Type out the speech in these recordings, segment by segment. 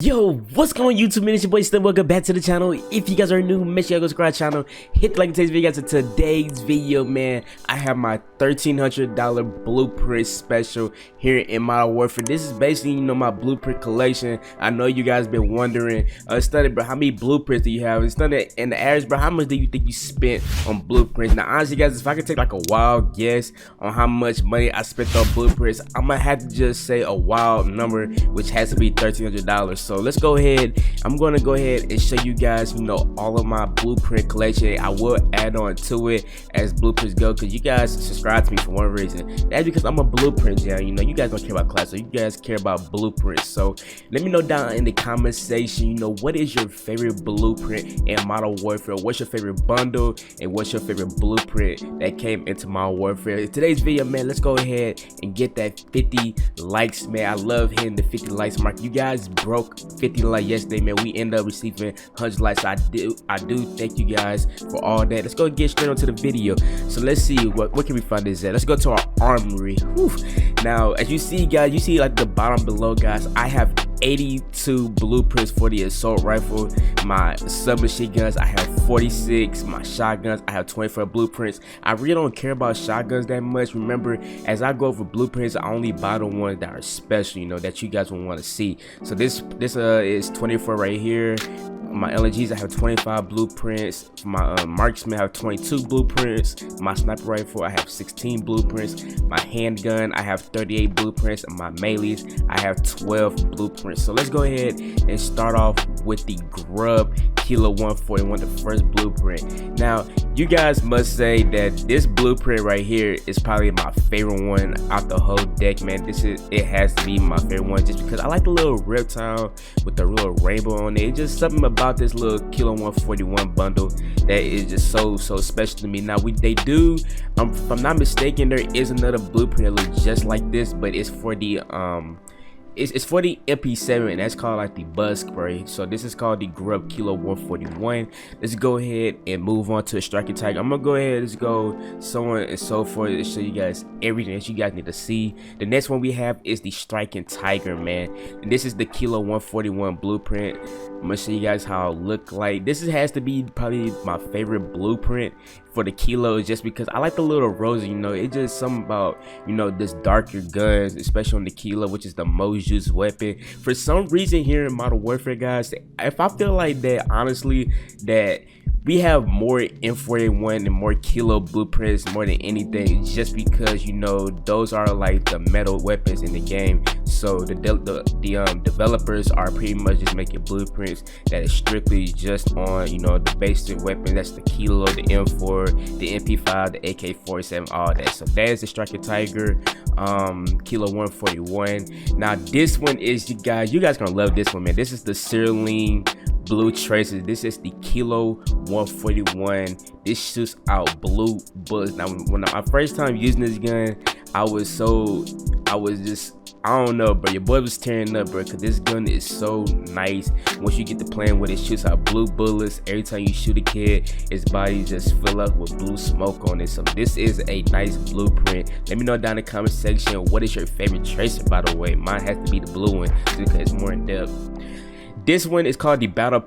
Yo, what's going on YouTube, man? It's your boy Stznted. Welcome back to the channel. If you guys are new, make sure you go subscribe to the channel, hit the like in today's video. Guys, in today's video, man, I have my $1,300 blueprint special here in Modern Warfare. This is basically, you know, my blueprint collection. I know you guys been wondering, Stonted, bro, how many blueprints do you have? And Stonted, in the average, bro, how much do you think you spent on blueprints? Now, honestly, guys, if I could take like a wild guess on how much money I spent on blueprints, I'm gonna have to just say a wild number, which has to be $1,300. So let's go ahead. I'm gonna go ahead and show you guys, you know, all of my blueprint collection. I will add on to it as blueprints go, because you guys subscribe to me for one reason. That's because I'm a blueprint guy. You know, you guys don't care about class, so you guys care about blueprints. So let me know down in the comment section, you know, what is your favorite blueprint in Modern Warfare? What's your favorite bundle, and what's your favorite blueprint that came into Modern Warfare? In today's video, man, let's go ahead and get that 50 likes, man. I love hitting the 50 likes mark. You guys broke 50 likes yesterday, man. We end up receiving 100 likes. I do thank you guys for all that. Let's go get straight onto the video. So let's see what can we find this at. Let's go to our armory. Whew. Now, as you see, guys, you see like the bottom below, guys, I have 82 blueprints for the assault rifle. My submachine guns, I have 46. My shotguns, I have 24 blueprints. I really don't care about shotguns that much. Remember, as I go for blueprints, I only buy the ones that are special, you know, that you guys will want to see. So this is 24 right here. My LGs, I have 25 blueprints. For my marksman, I have 22 blueprints. My sniper rifle, I have 16 blueprints. My handgun, I have 38 blueprints. And my melees, I have 12 blueprints. So let's go ahead and start off with the GRUB Kilo 141, the first blueprint. Now, you guys must say that this blueprint right here is probably my favorite one out the whole deck, man. It has to be my favorite one, just because I like the little reptile with the little rainbow on it. It's just something about this little Kilo 141 bundle that is just so special to me. Now, they do, if I'm not mistaken, there is another blueprint that looks just like this, but it's for the it's for the MP7, and that's called like the buzz spray. So this is called the GRUB Kilo 141. Let's go ahead and move on to the striking tiger. I'm gonna go ahead, let's go so on and so forth to show you guys everything that you guys need to see. The next one we have is the striking tiger, man, and this is the Kilo 141 blueprint. I'm gonna show you guys how it look like. This has to be probably my favorite blueprint for the Kilo, just because I like the little rosy, you know. It's just something about, you know, this darker guns, especially on the Kilo, which is the most used weapon. For some reason here in Modern Warfare, guys, if I feel like that, honestly, that we have more M4A1 and more Kilo blueprints more than anything, just because, you know, those are like the metal weapons in the game. So the developers are pretty much just making blueprints that is strictly just on, you know, the basic weapons. That's the Kilo, the M4, the MP5, the AK-47, all that. So that is the striking tiger, Kilo 141. Now this one is, you guys gonna love this one, man. This is the CERULEAN blue traces. This is the Kilo 141. This shoots out blue bullets. Now, when I first time using this gun, I don't know, bro, your boy was tearing up, bro, because this gun is so nice. Once you get to playing with it, shoots out blue bullets. Every time you shoot a kid, his body just fill up with blue smoke on it. So this is a nice blueprint. Let me know down in the comment section, what is your favorite tracer, by the way. Mine has to be the blue one, because it's more in depth. This one is called the battle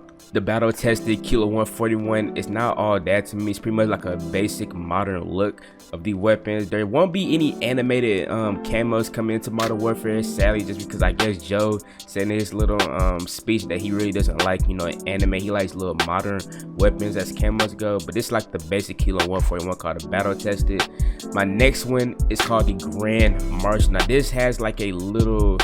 tested Kilo 141. It's not all that to me. It's pretty much like a basic modern look of the weapons. There won't be any animated camos coming into Modern Warfare, sadly, just because I guess Joe said in his little speech that he really doesn't like, you know, anime. He likes little modern weapons as camos go. But this is like the basic Kilo 141 called the battle tested. My next one is called the Grand Marshal. Now this has like a little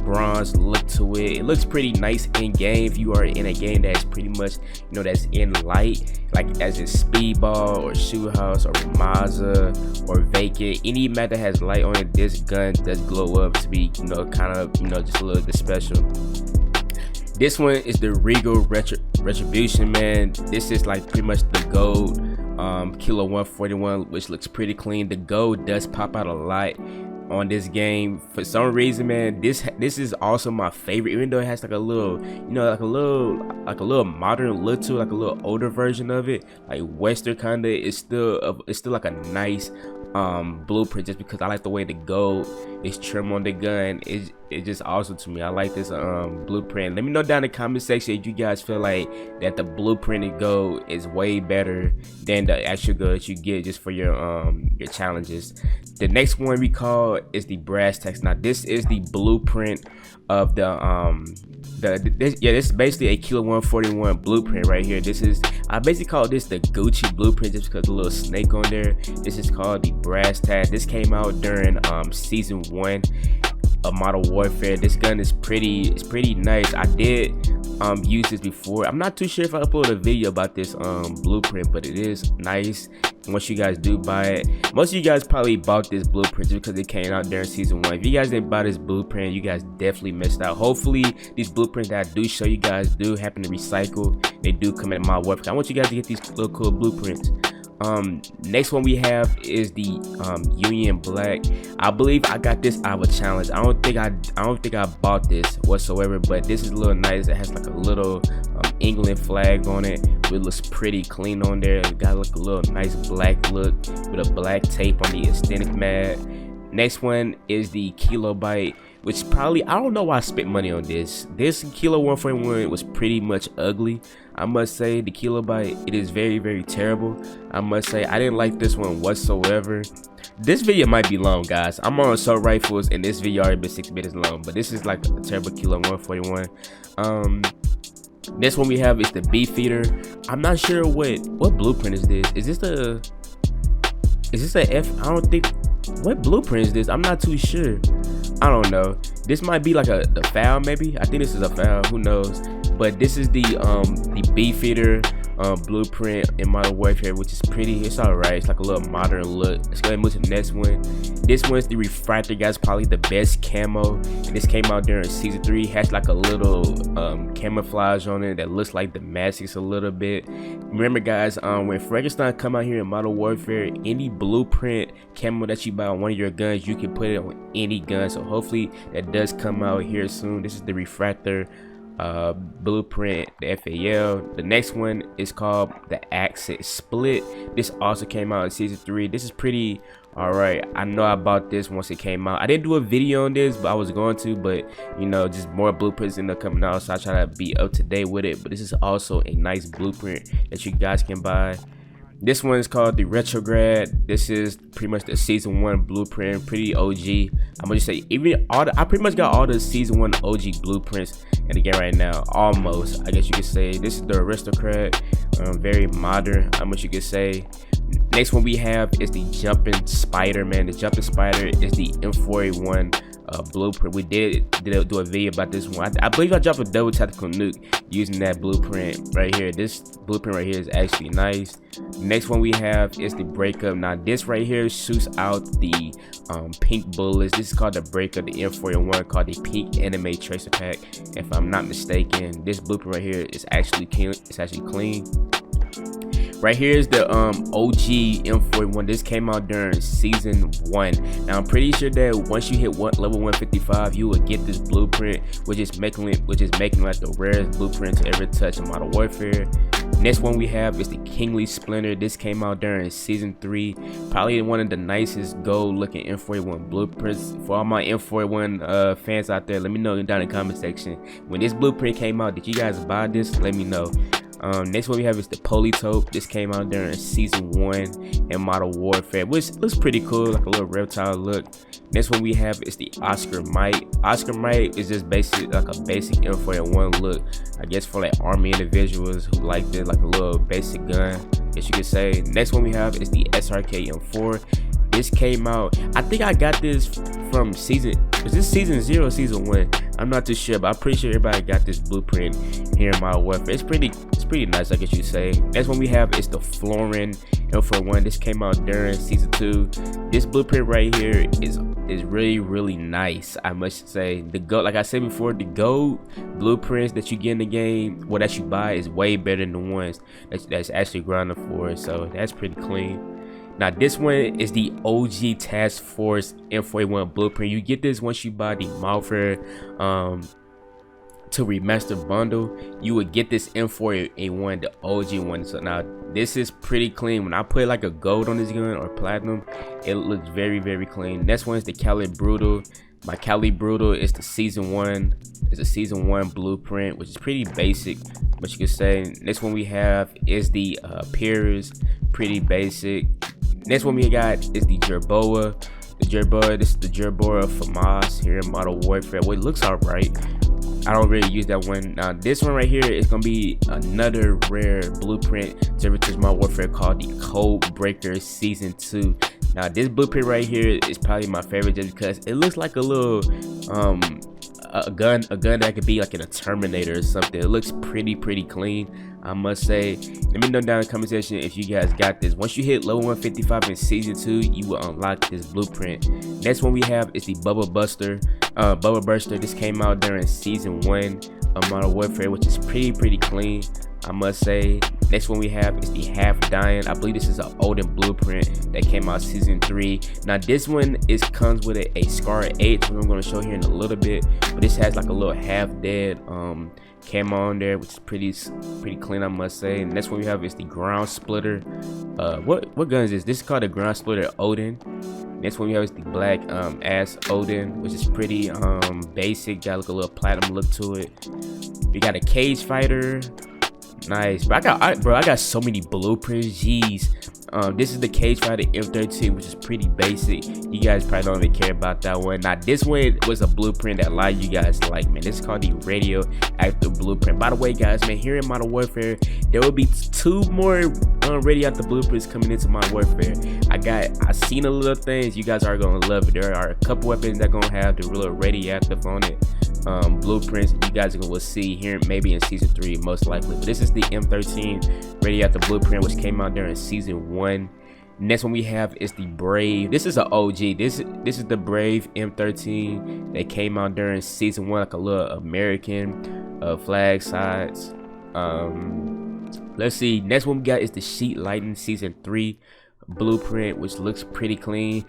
bronze look to it. It looks pretty nice in game. If you are in a game that's pretty much, you know, that's in light, like as in Speedball or Shoot House or Mazda or Vacant, any map that has light on it, this gun does glow up to be, you know, kind of, you know, just a little bit special. This one is the REGAL Retribution, man. This is like pretty much the gold Kilo 141, which looks pretty clean. The gold does pop out a lot on this game for some reason, man. This is also my favorite, even though it has like a little, you know, like a little modern look to it, like a little older version of it, like Western kind of. It's still like a nice blueprint, just because I like the way the gold is trimmed on the gun. it's just awesome to me. I like this blueprint. Let me know down in the comment section if you guys feel like that the blueprinted gold is way better than the actual gold that you get just for your challenges. The next one we call is the brass tacks. Now this is the blueprint of this is basically a Kilo 141 blueprint right here. This is, I basically call this the Gucci blueprint just because the little snake on there. This is called the brass tag. This came out during season 1 of Modern Warfare. This gun is pretty nice. I did use this before. I'm not too sure if I uploaded a video about this blueprint, but it is nice. Once you guys do buy it, most of you guys probably bought this blueprint just because it came out during season 1. If you guys didn't buy this blueprint, you guys definitely missed out. Hopefully these blueprints that I do show you guys do happen to recycle. They do come in my work. I want you guys to get these little cool blueprints. Next one we have is the Union Black. I believe I got this out of a challenge. I don't think I bought this whatsoever, but this is a little nice. It has like a little England flag on it. It looks pretty clean on there. It got like a little nice black look with a black tape on the aesthetic mat. Next one is the KILOBITE, which probably, I don't know why I spent money on this. This Kilo 141 was pretty much ugly. I must say the KILOBITE, it is very terrible. I must say I didn't like this one whatsoever. This video might be long, guys. I'm on assault rifles and this video already been 6 minutes long, but this is like a terrible Kilo 141. This one we have is the BEEFEATER. I'm not sure what blueprint is this. Is this a F? I don't think. What blueprint is this? I'm not too sure. I don't know. This might be like the FAL maybe. I think this is a FAL. Who knows? But this is the BEEFEATER blueprint in Modern Warfare, which is pretty. It's alright. It's like a little modern look. Let's go ahead and move to the next one. This one's the Refractor, guys. Probably the best camo. And this came out during season 3. Has like a little camouflage on it that looks like the Damascus a little bit. Remember, guys, when Frankenstein come out here in Modern Warfare, any blueprint camo that you buy on one of your guns, you can put it on any gun. So hopefully that does come out here soon. This is the Refractor blueprint, the FAL. The next one is called the ACTIVISION Split. This also came out in season 3. This is pretty alright. I know I bought this once it came out. I didn't do a video on this, but I was going to, but you know, just more blueprints end up coming out, so I try to be up to date with it. But this is also a nice blueprint that you guys can buy. This one is called the Retrograd. This is pretty much the season 1 blueprint, pretty OG. I'm gonna just say, even I pretty much got all the season 1 OG blueprints in the game right now, almost. I guess you could say this is the Aristocrat, very modern. How much you could say. Next one we have is the Jumping Spider, man. The Jumping Spider is the M4A1 blueprint. We did do a video about this one. I believe I dropped a double tactical nuke using that blueprint right here. This blueprint right here is actually nice. Next one we have is the Breakup. Now this right here shoots out the pink bullets. This is called the Breakup, the M4A1, called the Pink Anime Tracer Pack, if I'm not mistaken. This blueprint right here is actually clean. It's actually clean. Right here is the OG M41. This came out during season 1. Now I'm pretty sure that once you hit level 155, you will get this blueprint, which is making like the rarest blueprint to ever touch in Modern Warfare. Next one we have is the Kingly Splendor. This came out during season 3. Probably one of the nicest gold looking M41 blueprints. For all my M41 fans out there, let me know down in the comment section. When this blueprint came out, did you guys buy this? Let me know. Next one we have is the POLYTOPE. This came out during season 1 in Modern Warfare, which looks pretty cool, like a little reptile look. Next one we have is the Oscar Might. Oscar Might is just basic, like a basic M4A1 look, I guess, for like army individuals who like this, like a little basic gun, I guess you could say. Next one we have is the SRK M4. This came out, I think I got this from season 0 or season 1? I'm not too sure, but I'm pretty sure everybody got this blueprint here in Modern Warfare. It's pretty nice, I guess you say. Next one we have is the Florin L41. This came out during season 2. This blueprint right here is really nice, I must say. The gold, like I said before, the gold blueprints that you get in the game, or that you buy, is way better than the ones that's actually grinding for. So that's pretty clean. Now this one is the OG Task Force M41 blueprint. You get this once you buy the Malware to Remaster bundle. You would get this M4A1, the OG one. So now this is pretty clean. When I put like a gold on this gun or platinum, it looks very clean. Next one is the Cali Brutal. My Cali Brutal is the season 1. It's a season 1 blueprint, which is pretty basic, but you could say. Next one we have is the PURIST, pretty basic. Next one we got is the JERBOA. The JERBOA, this is the JERBOA FAMAS here in Modern Warfare. Well, it looks alright. I don't really use that one. Now this one right here is gonna be another rare blueprint to return Modern Warfare called the Code Breaker Season 2. Now this blueprint right here is probably my favorite just because it looks like a little a gun that could be like in a Terminator or something. It looks pretty clean, I must say. Let me know down in the comment section if you guys got this. Once you hit level 155 in season 2, you will unlock this blueprint. Next one we have is the Bubble Burster. This came out during season 1 of Modern Warfare, which is pretty clean, I must say. Next one we have is the Half Dying. I believe this is an older blueprint that came out season 3. Now this one comes with a Scar 8, which I'm going to show here in a little bit, but this has like a little half dead camo on there, which is pretty clean, I must say. And next one we have is the Ground Splitter. What gun is this? This is called the Ground Splitter Odin. Next one we have is the Black Ass Odin, which is pretty basic. Got like a little platinum look to it. We got a CAGEFIGHTER. Nice, but I got so many blueprints. Jeez. This is the CAGEFIGHTER M13, which is pretty basic. You guys probably don't even care about that one. Now this one was a blueprint that a lot of you guys like, man. This is called the Radioactive blueprint. By the way, guys, man, here in Modern Warfare there will be 2 more Radioactive blueprints coming into Modern Warfare. I seen a little things. You guys are gonna love it. There are a couple weapons that gonna have the real Radioactive on it. Blueprints you guys will see here maybe in season 3 most likely. But this is the M13 Radioactive blueprint, which came out during season 1. Next one we have is the Brave. This is an OG. This is the Brave M13 that came out during season 1, like a little American flag sides. Let's see. Next one we got is the Sheet Lightning season 3 blueprint, which looks pretty clean.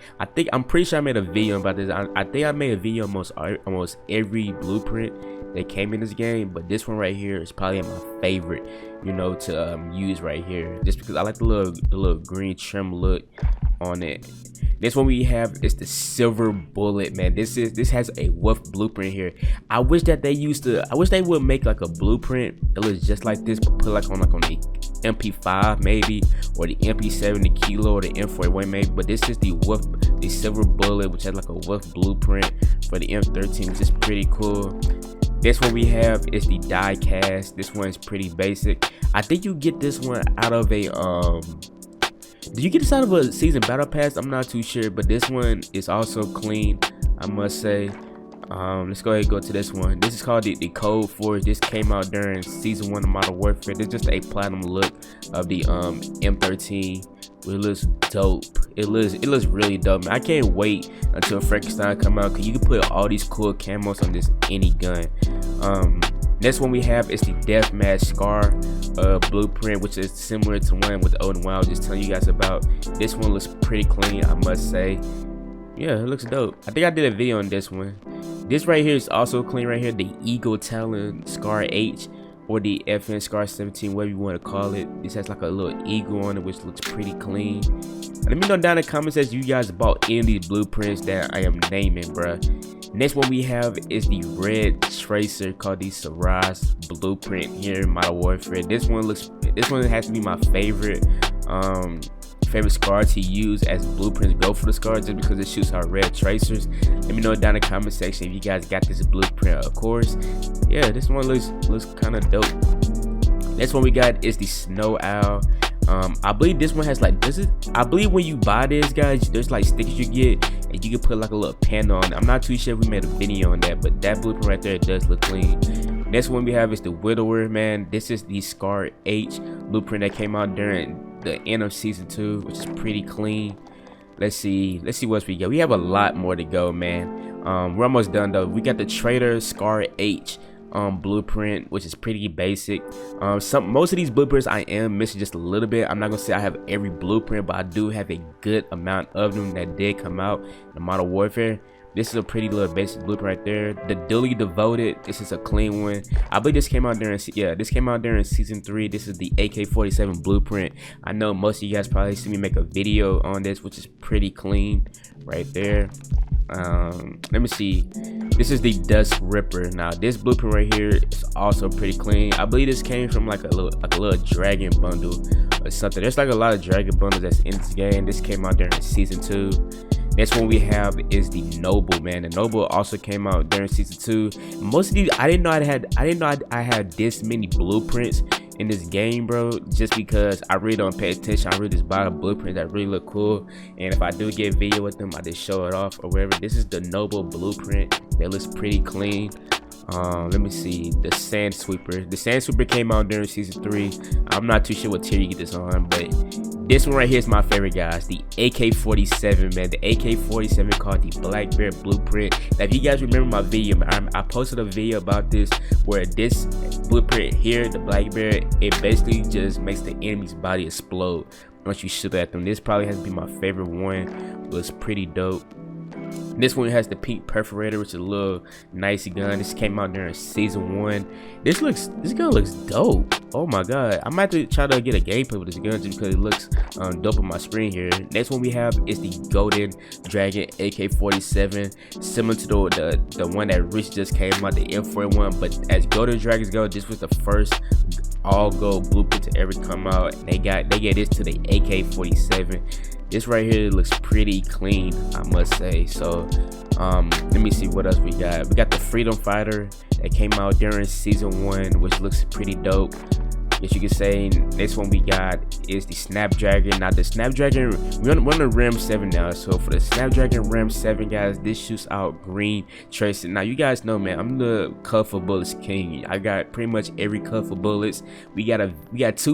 I'm pretty sure I made a video about this. I think I made a video almost every blueprint that came in this game, but this one right here is probably my favorite, you know, to use right here, just because I like the little green trim look on it. This one we have is the Silver Bullet, man. This has a wolf blueprint here. I wish that I wish they would make like a blueprint that looks just like this, but put like on the MP5 maybe, or the MP7, the Kilo, or the M41 maybe. But this is the Silver Bullet, which has like a wolf blueprint for the M13, which is pretty cool. This one we have is the Die Cast. This one is pretty basic. I think you get this one out of a do you get this out of a season battle pass? I'm not too sure, but this one is also clean, I must say. Let's go ahead and go to this one. This is called the Code Forge. This came out during season 1 of Modern Warfare. This is just a platinum look of the M13. It looks dope. It looks really dope, man. I can't wait until Frankenstein come out, because you can put all these cool camos on this any gun. Next one we have is the Deathmatch Scar blueprint, which is similar to one with Odin Wild. I was just telling you guys about. This one looks pretty clean, I must say. Yeah, it looks dope. I think I did a video on this one. This right here is also clean right here. The Eagle Talon Scar H, or the FN Scar 17, whatever you want to call it. This has like a little eagle on it, which looks pretty clean. Let me know down in the comments if you guys bought any of these blueprints that I am naming, bruh. Next one we have is the Red Tracer, called the CERISE blueprint here in Modern Warfare. This one has to be my favorite scar to use as blueprints go for the scar, just because it shoots our red tracers. Let me know down in the comment section if you guys got this blueprint. Of course, yeah, this one looks kind of dope. Next one we got is the Snow Owl. I believe this one has like I believe when you buy this, guys, there's like stickers you get, and you can put like a little pen on it. I'm not too sure if we made a video on that, but that blueprint right there does look clean. Next one we have is the Widower, man. This is the Scar H blueprint that came out during the end of season 2, which is pretty clean. Let's see what else we got. We have a lot more to go, man. We're almost done though. We got the TRAITOR Scar H blueprint, which is pretty basic. Most of these blueprints I am missing just a little bit. I'm not gonna say I have every blueprint, but I do have a good amount of them that did come out in Modern Warfare. This is a pretty little basic blueprint right there. The DULY Devoted, this is a clean one. I believe this came out during season 3. This is the AK-47 blueprint. I know most of you guys probably see me make a video on this, which is pretty clean right there. Let me see. This is the Dusk Ripper. Now this blueprint right here is also pretty clean. I believe this came from like a little dragon bundle or something. There's like a lot of dragon bundles that's in this game. This came out during season 2. Next one we have is the Noble, man. The Noble also came out during season 2. Most of these, I didn't know I had this many blueprints in this game, bro, just because I really don't pay attention. I really just buy the blueprints that really look cool, and if I do get video with them, I just show it off or whatever. This is the Noble blueprint that looks pretty clean. Let me see, the Sand Sweeper. The Sand Sweeper came out during season 3. I'm not too sure what tier you get this on, but this one right here is my favorite, guys. The AK-47, man. The AK-47 called the Black Bear blueprint. Now, if you guys remember my video, I posted a video about this where this blueprint here, the Black Bear, it basically just makes the enemy's body explode once you shoot at them. This probably has to be my favorite one. It was pretty dope. This one has the pink perforator, which is a little nice gun. This came out during season 1. This gun looks dope. Oh my god, I might have to try to get a gameplay with this gun just because it looks dope on my screen here. Next one we have is the Golden Dragon AK-47, similar to the one that Rich just came out, the M41. But as Golden Dragons go, this was the first all gold blueprint to ever come out. And they gave this to the AK-47. This right here looks pretty clean, I must say. So let me see what else we got. We got the Freedom Fighter that came out during season 1, which looks pretty dope, guess you could say. Next one we got is the Snapdragon. Now the Snapdragon, we're on the RAM 7 now. So for the Snapdragon RAM 7, guys, this shoots out green tracing. Now you guys know, man, I'm the colorful bullets king. I got pretty much every colorful bullets. We got 2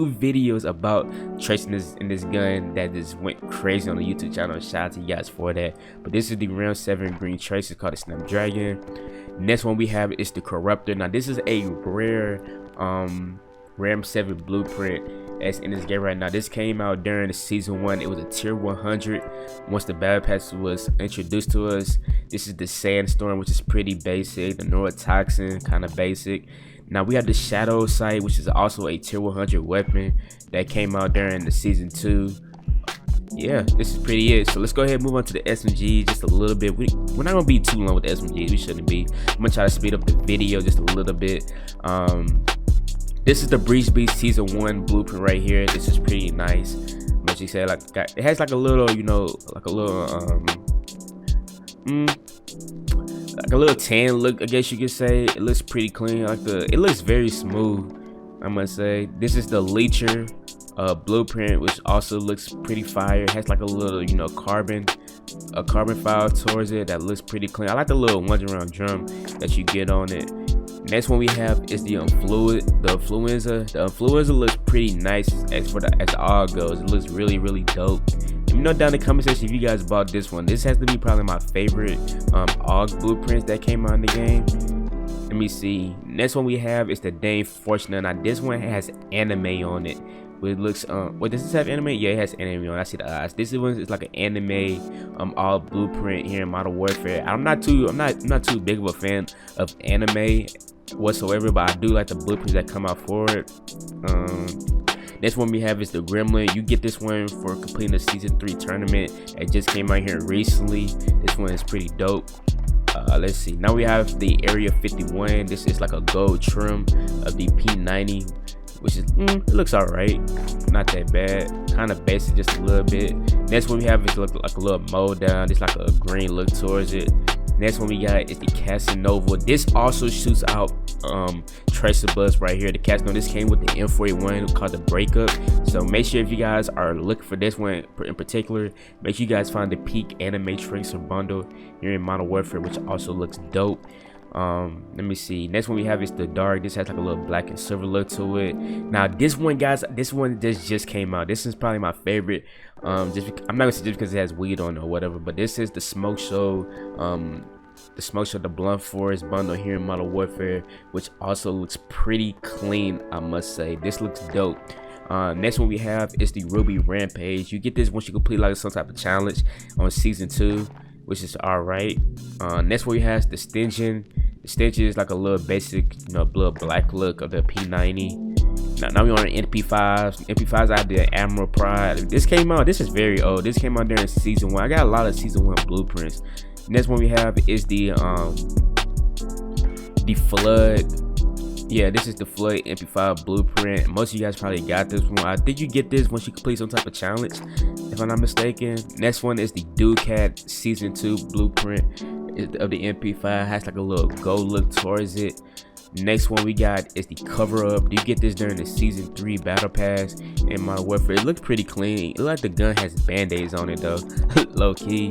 videos about tracing in this gun that just went crazy on the YouTube channel. Shout out to you guys for that. But this is the RAM 7 green tracer called the Snapdragon. Next one we have is the Corruptor. Now this is a rare RAM 7 blueprint that's in this game right now. This came out during the season 1. It was a tier 100 once the battle pass was introduced to us. This is the Sandstorm, which is pretty basic. The Neurotoxin, kind of basic. Now we have the Shadow Sight, which is also a tier 100 weapon that came out during the season 2. Yeah, this is pretty it. So let's go ahead and move on to the SMG just a little bit. We're not gonna be too long with the SMGs. We shouldn't be. I'm gonna try to speed up the video just a little bit. This is the Breach Beast season 1 blueprint right here. This is pretty nice. But you say, like, it has like a little, you know, like a little tan look, I guess you could say. It looks pretty clean. It looks very smooth, I must say. This is the Leecher blueprint, which also looks pretty fire. It has like a little, you know, carbon file towards it that looks pretty clean. I like the little 1-round drum that you get on it. Next one we have is the Influenza. The Influenza looks pretty nice as all goes. It looks really, really dope. Let me know down in the comment section if you guys bought this one. This has to be probably my favorite AUG blueprints that came out in the game. Let me see. Next one we have is the Dame Fortuna. Now this one has anime on it. It looks wait, does this have anime? Yeah, it has anime on. I see the eyes. This one is like an anime all blueprint here in Modern Warfare. I'm not too big of a fan of anime whatsoever, but I do like the blueprints that come out for it. Next one we have is the Gremlin. You get this one for completing the season 3 tournament. It just came out here recently. This one is pretty dope. Let's see. Now we have the Area 51. This is like a gold trim of the P90, which is it looks alright, not that bad, kind of basic, just a little bit. Next one we have is like a little mold down. It's like a green look towards it. Next one we got is the Casanova. This also shoots out tracer bullets right here. The Casanova, this came with the M41 called the Breakup. So make sure if you guys are looking for this one in particular, make sure you guys find the Peak Anime Tracer bundle here in Modern Warfare, which also looks dope. Let me see. Next one we have is the Dark. This has like a little black and silver look to it. Now this one, guys, this just came out. This is probably my favorite. I'm not gonna say just because it has weed on it or whatever, but this is the Smoke Show. The Blunt Forest bundle here in Modern Warfare, which also looks pretty clean, I must say. This looks dope. Next one we have is the Ruby Rampage. You get this once you complete like some type of challenge on season 2, which is alright. Next one we have the Stznted. The Stznted is like a little basic, you know, little black look of the P90. Now we're on the MP5s. MP5s I did ARMORY Pride. This came out, this is very old. This came out during season 1. I got a lot of season 1 blueprints. Next one we have is the Flood. Yeah, this is the Flood MP5 blueprint. Most of you guys probably got this one. I think you get this once you complete some type of challenge, if I'm not mistaken. Next one is the Ducat Season 2 blueprint of the MP5. Has like a little gold look towards it. Next one we got is the Cover Up. You get this during the Season 3 Battle Pass in Modern Warfare. It looks pretty clean. It looks like the gun has band-aids on it though, low key.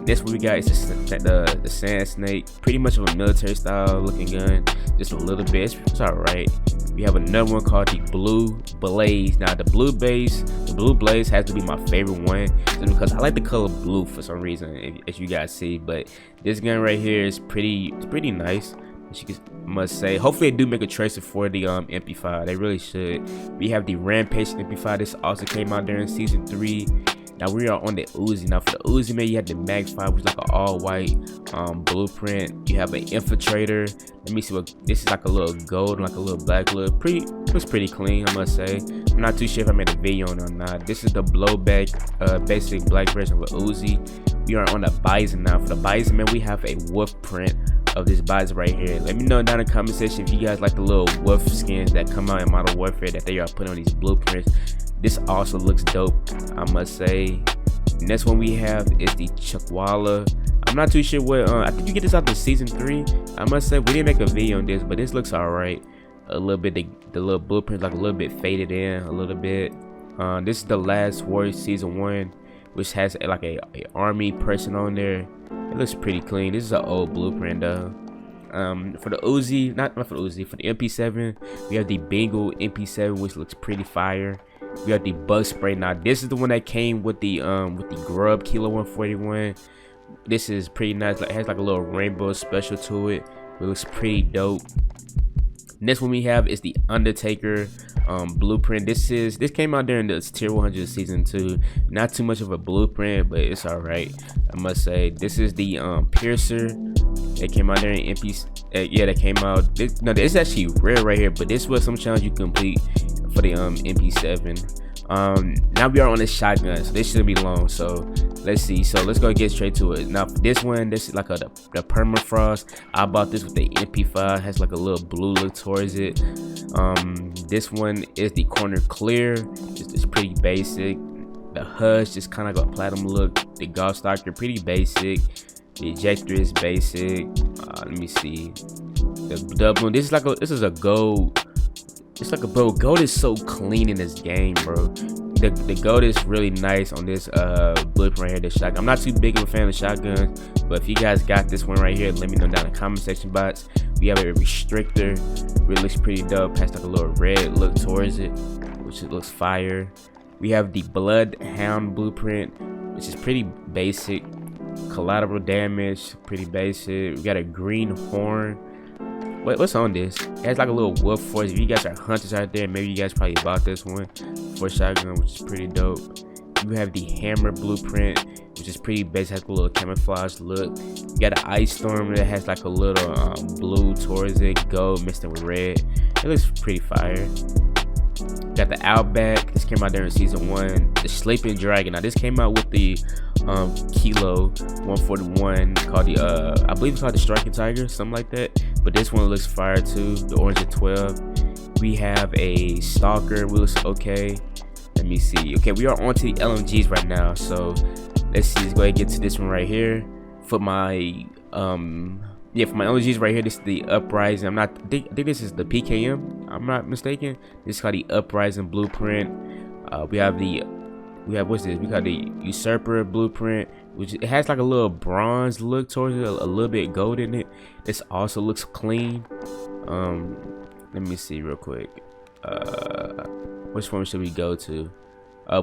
Next one we got is the Sand Snake. Pretty much of a military style looking gun, just a little bit. It's alright. We have another one called the Blue Blaze. Now the Blue Blaze has to be my favorite one, just because I like the color blue for some reason, as you guys see. But this gun right here is pretty nice, you must say. Hopefully they do make a tracer for the MP5. They really should. We have the Rampage MP5. This also came out during Season 3. Now we are on the Uzi. Now for the Uzi, man, you have the Mag 5, which is like an all-white blueprint. You have an Infiltrator. Let me see what this is, like a little gold, like a little black look. Looks pretty clean, I must say. I'm not too sure if I made a video on it or not. This is the blowback basic black version of the Uzi. We are on the Bison now. For the Bison, man, we have a wolf print of this Bison right here. Let me know down in the comment section if you guys like the little wolf skins that come out in Modern Warfare that they are putting on these blueprints. This also looks dope, I must say. Next one we have is the Chuckwalla. I'm not too sure what I think you get this out the Season 3. I must say we didn't make a video on this, but this looks alright. A little bit, the little blueprint like a little bit faded in a little bit. This is the Last War Season 1, which has like a army person on there. It looks pretty clean. This is an old blueprint though. For the Uzi, not for the Uzi, for the MP7, we have the Bengal MP7, which looks pretty fire. We have the Bug Spray. Now this is the one that came with the GRUB Kilo 141. This is pretty nice. Like, it has like a little rainbow special to it. It looks pretty dope. Next one we have is the Undertaker blueprint. This came out during the Tier 100 Season 2. Not too much of a blueprint, but it's alright, I must say. This is the Piercer. That came out during MPs. Yeah, that came out. This is actually rare right here, but this was some challenge you complete for the MP7. Now we are on the shotgun, so this shouldn't be long. So let's see. So let's go get straight to it. Now for this one, this is like the permafrost. I bought this with the MP5. Has like a little blue look towards it. This one is the Corner Clear. It's pretty basic. The Hush just kind of got a platinum look. The Golf Stalker pretty basic. The Ejector is basic. Let me see. The double. This is a gold. It's like bro, gold is so clean in this game, bro. The gold is really nice on this blueprint right here, this shotgun. I'm not too big of a fan of shotguns, but if you guys got this one right here, let me know down in the comment section box. We have a restrictor. Really looks pretty dope. Has like a little red look towards it, which it looks fire. We have the Bloodhound blueprint, which is pretty basic. Collateral damage, pretty basic. We got a green horn. Wait, what's on this? It has like a little wolf force. If you guys are hunters out there, maybe you guys probably bought this one for shotgun, which is pretty dope. You have the Hammer blueprint, which is pretty basic, has a little camouflage look. You got an Ice Storm that has like a little blue towards it, gold mixed in with red. It looks pretty fire. Got the Outback. This came out during Season 1. The Sleeping Dragon. Now this came out with the Kilo 141 called the I believe it's called the Striking Tiger, something like that. But this one looks fire too. The Orange at 12. We have a Stalker, which looks okay. Let me see. Okay, we are on to the LMGs right now. So let's see. Let's go ahead and get to this one right here. For my yeah, for my LGs right here, this is the Uprising. I think this is the PKM. I'm not mistaken. This is called the Uprising blueprint. We have what's this? We got the Usurper blueprint, which it has like a little bronze look towards it, a little bit gold in it. This also looks clean. Let me see real quick. Which one should we go to?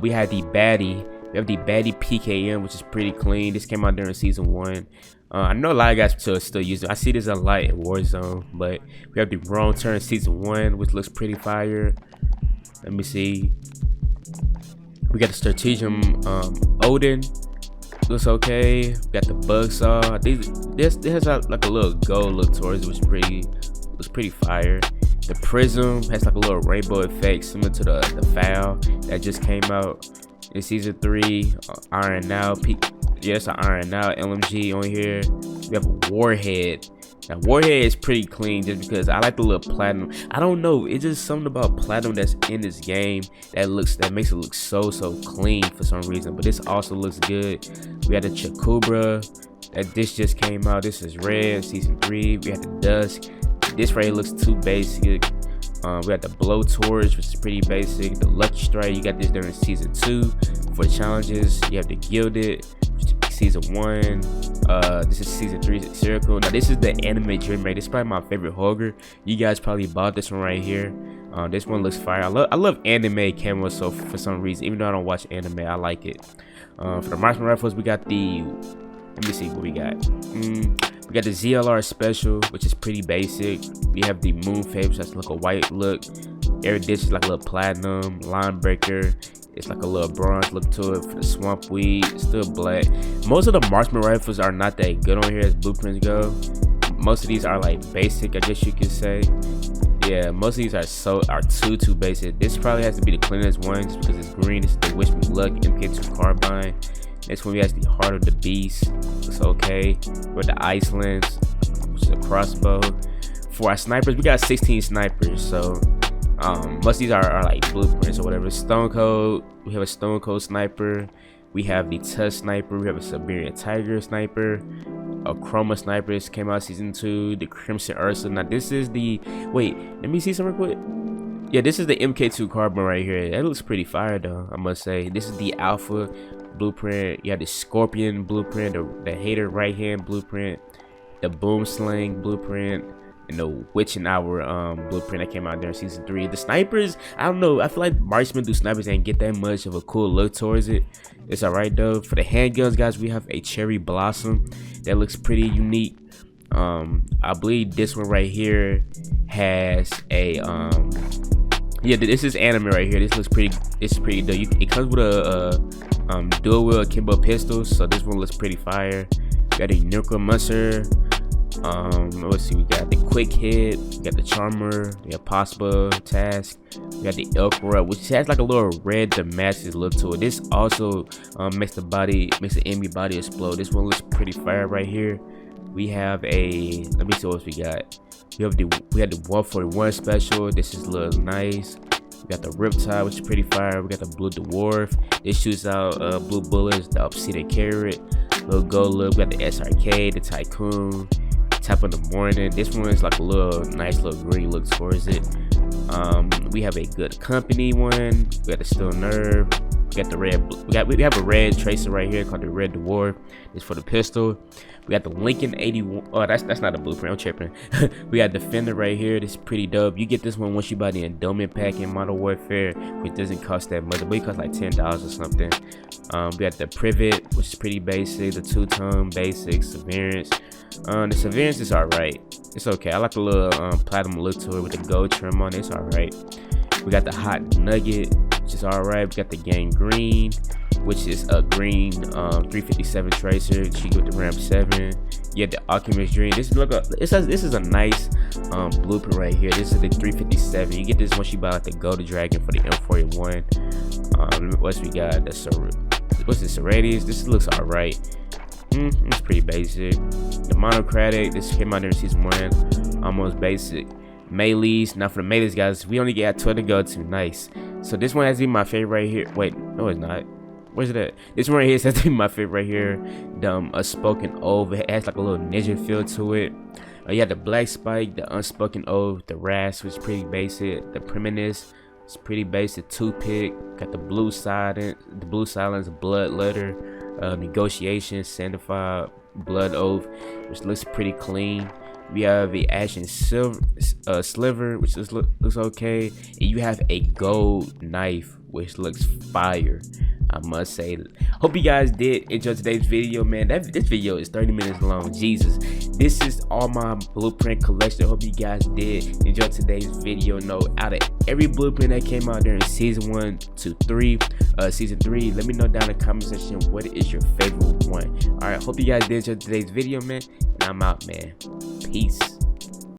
We had the Baddie. We have the Baddie PKM, which is pretty clean. This came out during Season 1. I know a lot of guys still use it. I see this a lot in Warzone, but we have the Wrong Turn Season 1, which looks pretty fire. Let me see. We got the Stratagem Odin. Looks okay. We got the Buzzsaw. This has like a little gold look towards it, which looks pretty fire. The Prism has like a little rainbow effect similar to the Foul that just came out in Season 3. Iron Now Yeah, it's an iron out LMG on here. We have a warhead. Now warhead is pretty clean just because I like the little platinum. I don't know, it's just something about platinum that's in this game that makes it look so clean for some reason. But this also looks good. We had the Chakubra that this just came out. This is red, season 3. We had the Dusk. This right here looks too basic. We got the Blowtorch, which is pretty basic. The Lucky Strike, you got this during season 2 for challenges. You have the Gilded, season 1. This is season 3 Circle. Now this is the anime Dream Raid. This is probably my favorite Hogger. You guys probably bought this one right here. This one looks fire. I love anime camos, so for some reason, even though I don't watch anime, I like it. For the Marksman rifles, we got the, let me see what we got. We got the ZLR special, which is pretty basic. We have the Moon Phase, that's like a white look. Air Dish is like a little platinum. Line Breaker, it's like a little bronze look to it. For the Swamp Weed, it's still black. Most of the Marksman rifles are not that good on here as blueprints go. Most of these are like basic, I guess you could say. Yeah, most of these are too basic. This probably has to be the cleanest one just because it's green. This is the Wish Me Luck MK2 carbine. Next one we have the Heart of the Beast. Looks okay. With the Icelands, which is a crossbow. For our snipers, we got 16 snipers. So most of these are like blueprints or whatever. Stone Cold, we have a Stone Cold sniper. We have the Tusk sniper. We have a Siberian Tiger sniper. A Chroma sniper. This came out season 2. The Crimson Ursa. Now this is the, wait, let me see something quick. Yeah, this is the MK2 carbine right here. That looks pretty fire though, I must say. This is the Alpha blueprint. You have the Scorpion blueprint, the Hater right hand blueprint, the Boom Sling blueprint, and the Witching Hour blueprint that came out there in season 3. The snipers, I don't know, I feel like marksmen do snipers ain't get that much of a cool look towards it. It's alright though. For the handguns, guys, we have a Cherry Blossom that looks pretty unique. I believe this one right here has a yeah, this is anime right here. This looks pretty, it's pretty dope. It comes with a dual wheel akimbo pistol, so this one looks pretty fire. We got a Unicorn Monster. Let's see, we got the Quick Hit, we got the Charmer, we got Possible Task, we got the Elk Rub, which has like a little red Damascus look to it. This also makes the enemy body explode. This one looks pretty fire right here. We have a, let me see what else we got. We had the 141 special. This is a little nice. We got the Riptide, which is pretty fire. We got the Blue Dwarf. This shoots out blue bullets. The Obsidian Carrot, little gold look. We got the SRK, the Tycoon, Tap in the Morning. This one is like a little nice little green look towards it. We have a Good Company one. We got the Steel Nerve. We got the red. We have a red tracer right here called the Red Dwarf. It's for the pistol. We got the Lincoln 81. Oh, that's not a blueprint. I'm tripping. We got Defender right here. This is pretty dope. You get this one once you buy the endowment pack in Modern Warfare, which doesn't cost that much. But it costs like $10 or something. We got the Privet, which is pretty basic. The two-tone basic Severance. The Severance is alright. It's okay. I like the little platinum look to it with the gold trim on it. It's alright. We got the Hot Nugget, which is alright. We got the Gang Green, which is a green 357 tracer. She with the Ram 7. You have the Alchemist's Dream. This is a nice blueprint right here. This is the 357. You get this once you buy like the Golden Dragon for the M41. What else we got? What's this? Serades. This looks alright. It's pretty basic. The Monocratic. This came out there in season 1. Almost basic. Melees. Now for the melees, guys, we only got 12 to go to. Nice. So this one has to be my favorite right here. Wait, no, it's not. Where's it at? This one right here has to be my favorite right here. The Unspoken Oath. It has like a little ninja feel to it. You have the Black Spike, the Unspoken Oath, the Rasp, which is pretty basic. The Primitus, it's pretty basic. Toothpick. Got the Blue Silence, Blood Letter, Negotiation, Sanctified, Blood Oath, which looks pretty clean. We have the Ashen Sliver, which looks okay. And you have a Gold Knife, which looks fire, I must say. Hope you guys did enjoy today's video, man. This video is 30 minutes long. Jesus, this is all my blueprint collection. Hope you guys did enjoy today's video. No, out of every blueprint that came out during season 1 to 3, season 3, let me know down in the comment section what is your favorite one. All right, hope you guys did enjoy today's video, man. And I'm out, man. Peace.